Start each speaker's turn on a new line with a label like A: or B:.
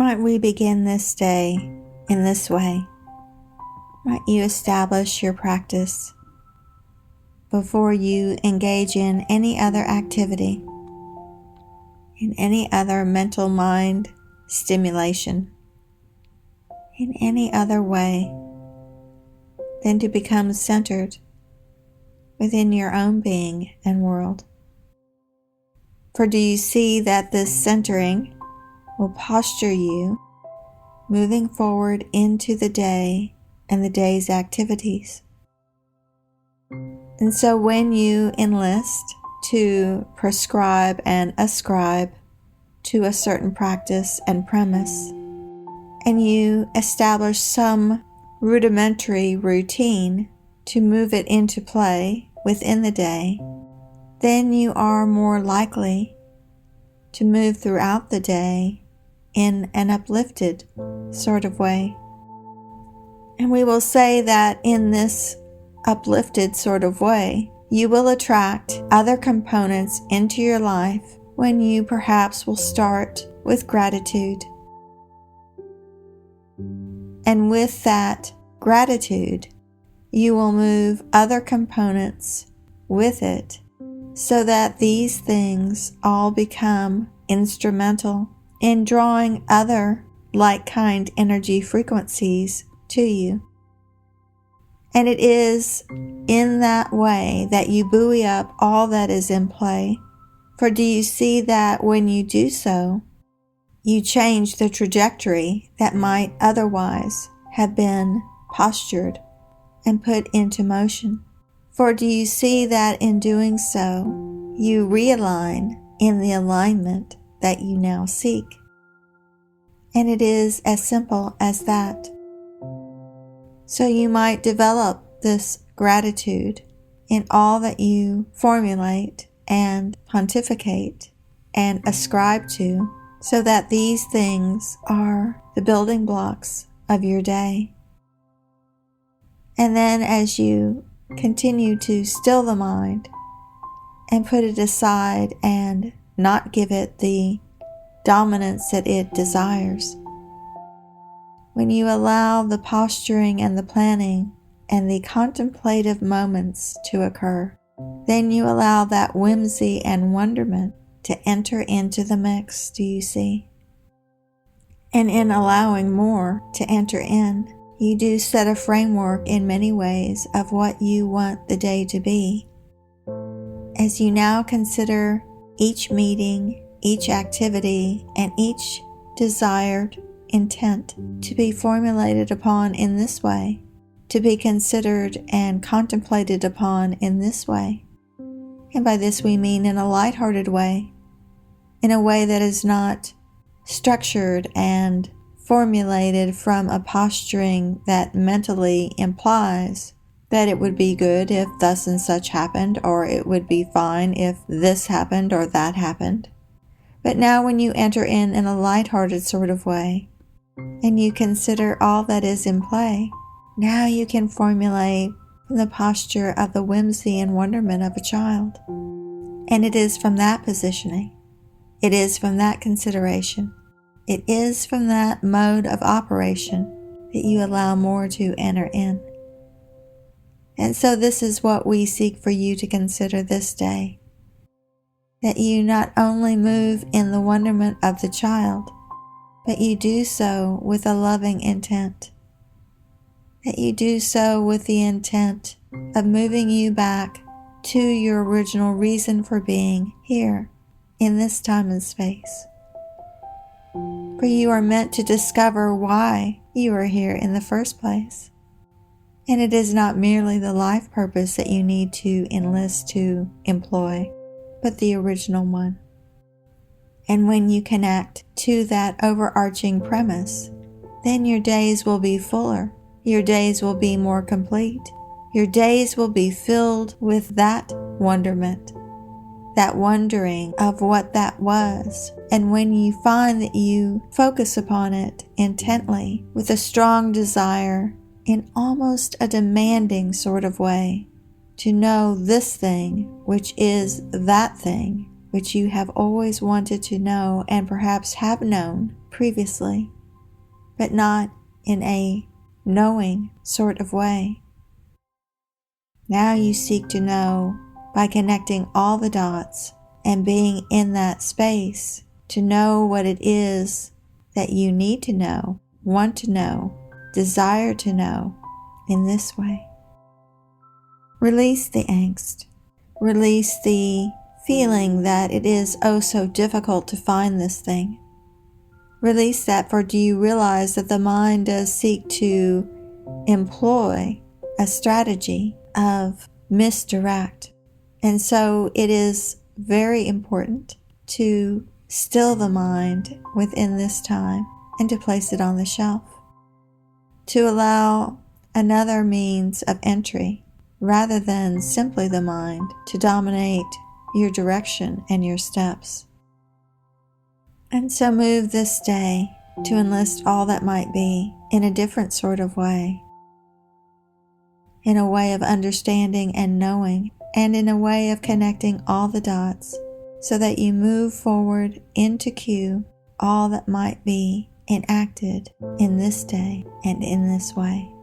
A: might we begin this day in this way? Might you establish your practice before you engage in any other activity, in any other mental mind stimulation, in any other way than to become centered within your own being and world. For do you see that this centering will posture you moving forward into the day and the day's activities? And so when you enlist to prescribe and ascribe to a certain practice and premise, and you establish some rudimentary routine to move it into play within the day, then you are more likely to move throughout the day in an uplifted sort of way. And we will say that in this uplifted sort of way, you will attract other components into your life when you perhaps will start with gratitude. And with that gratitude, you will move other components with it so that these things all become instrumental in drawing other like-kind energy frequencies to you. And it is in that way that you buoy up all that is in play. For do you see that when you do so, you change the trajectory that might otherwise have been postured and put into motion? For do you see that in doing so, you realign in the alignment that you now seek? And it is as simple as that. So you might develop this gratitude in all that you formulate and pontificate and ascribe to, so that these things are the building blocks of your day. And then as you continue to still the mind and put it aside and not give it the dominance that it desires, when you allow the posturing and the planning and the contemplative moments to occur, then you allow that whimsy and wonderment to enter into the mix, do you see? And in allowing more to enter in, you do set a framework in many ways of what you want the day to be. As you now consider each meeting, each activity, and each desired intent to be formulated upon in this way, to be considered and contemplated upon in this way. And by this we mean in a lighthearted way, in a way that is not structured and formulated from a posturing that mentally implies that it would be good if thus and such happened, or it would be fine if this happened or that happened. But now when you enter in a lighthearted sort of way, and you consider all that is in play, now you can formulate from the posture of the whimsy and wonderment of a child. And it is from that positioning, it is from that consideration, it is from that mode of operation that you allow more to enter in. And so this is what we seek for you to consider this day, that you not only move in the wonderment of the child, but you do so with a loving intent, that you do so with the intent of moving you back to your original reason for being here in this time and space. For you are meant to discover why you are here in the first place. And it is not merely the life purpose that you need to enlist to employ, but the original one. And when you connect to that overarching premise, then your days will be fuller, your days will be more complete, your days will be filled with that wonderment, that wondering of what that was. And when you find that you focus upon it intently with a strong desire, in almost a demanding sort of way, to know this thing, which is that thing, which you have always wanted to know and perhaps have known previously, but not in a knowing sort of way. Now you seek to know by connecting all the dots and being in that space to know what it is that you need to know, want to know, desire to know in this way. Release the angst. Release the feeling that it is oh so difficult to find this thing. Release that, for do you realize that the mind does seek to employ a strategy of misdirect? And so it is very important to still the mind within this time and to place it on the shelf, to allow another means of entry rather than simply the mind to dominate your direction and your steps. And so move this day to enlist all that might be in a different sort of way, in a way of understanding and knowing, and in a way of connecting all the dots so that you move forward into Q all that might be enacted in this day and in this way.